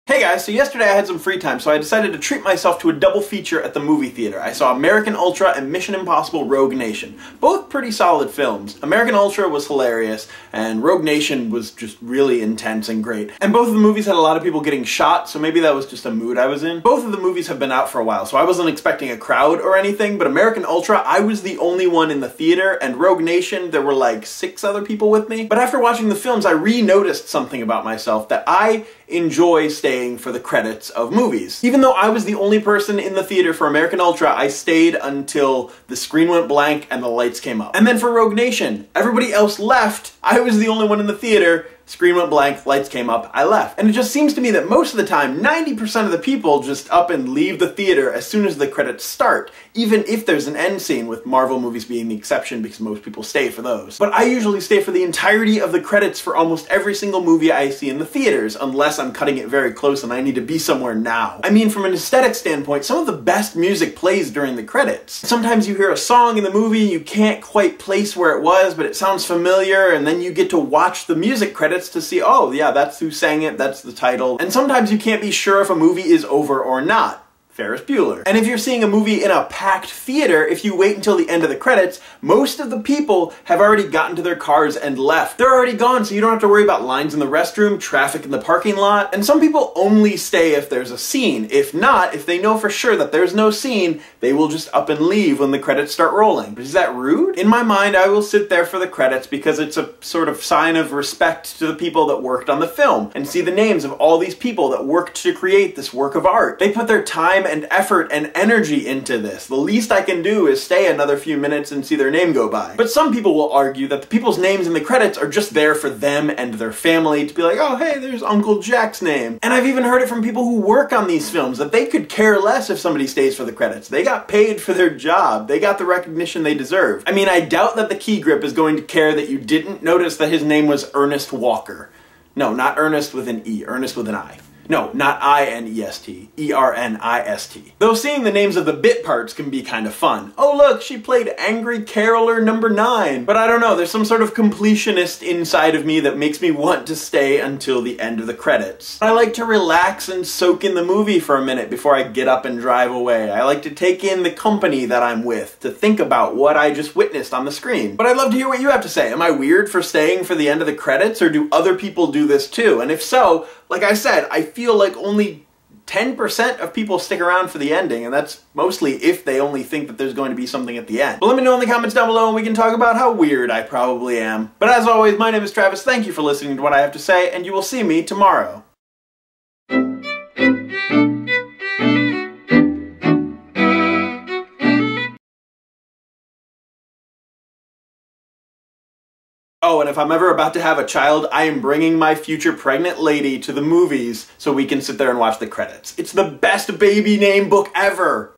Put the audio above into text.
Hey guys, so yesterday I had some free time, so I decided to treat myself to a double feature at the movie theater. I saw American Ultra and Mission Impossible Rogue Nation. Both pretty solid films. American Ultra was hilarious, and Rogue Nation was just really intense and great. And both of the movies had a lot of people getting shot, so maybe that was just a mood I was in. Both of the movies have been out for a while, so I wasn't expecting a crowd or anything, but American Ultra, I was the only one in the theater, and Rogue Nation, there were like 6 other people with me. But after watching the films, I re-noticed something about myself, that I enjoy staying for the credits of movies. Even though I was the only person in the theater for American Ultra, I stayed until the screen went blank and the lights came up. And then for Rogue Nation, everybody else left, I was the only one in the theater, screen went blank, lights came up, I left. And it just seems to me that most of the time, 90% of the people just up and leave the theater as soon as the credits start, even if there's an end scene, with Marvel movies being the exception because most people stay for those. But I usually stay for the entirety of the credits for almost every single movie I see in the theaters, unless I'm cutting it very close and I need to be somewhere now. I mean, from an aesthetic standpoint, some of the best music plays during the credits. Sometimes you hear a song in the movie, you can't quite place where it was, but it sounds familiar, and then you get to watch the music credits to see, oh yeah, that's who sang it, that's the title. And sometimes you can't be sure if a movie is over or not. Ferris Bueller. And if you're seeing a movie in a packed theater, if you wait until the end of the credits, most of the people have already gotten to their cars and left. They're already gone, so you don't have to worry about lines in the restroom, traffic in the parking lot, and some people only stay if there's a scene. If not, if they know for sure that there's no scene, they will just up and leave when the credits start rolling. But is that rude? In my mind, I will sit there for the credits because it's a sort of sign of respect to the people that worked on the film, and see the names of all these people that worked to create this work of art. They put their time and effort and energy into this. The least I can do is stay another few minutes and see their name go by. But some people will argue that the people's names in the credits are just there for them and their family to be like, oh hey, there's Uncle Jack's name. And I've even heard it from people who work on these films that they could care less if somebody stays for the credits. They got paid for their job. They got the recognition they deserve. I mean, I doubt that the key grip is going to care that you didn't notice that his name was Ernest Walker. No, not Ernest with an E, Ernest with an I. No, not I-N-E-S-T, E-R-N-I-S-T. Though seeing the names of the bit parts can be kind of fun. Oh look, she played Angry Caroler number 9. But I don't know, there's some sort of completionist inside of me that makes me want to stay until the end of the credits. I like to relax and soak in the movie for a minute before I get up and drive away. I like to take in the company that I'm with, to think about what I just witnessed on the screen. But I'd love to hear what you have to say. Am I weird for staying for the end of the credits, or do other people do this too? And if so, like I said, I feel like only 10% of people stick around for the ending, and that's mostly if they only think that there's going to be something at the end. But let me know in the comments down below and we can talk about how weird I probably am. But as always, my name is Travis, thank you for listening to what I have to say, and you will see me tomorrow. Oh, and if I'm ever about to have a child, I am bringing my future pregnant lady to the movies so we can sit there and watch the credits. It's the best baby name book ever!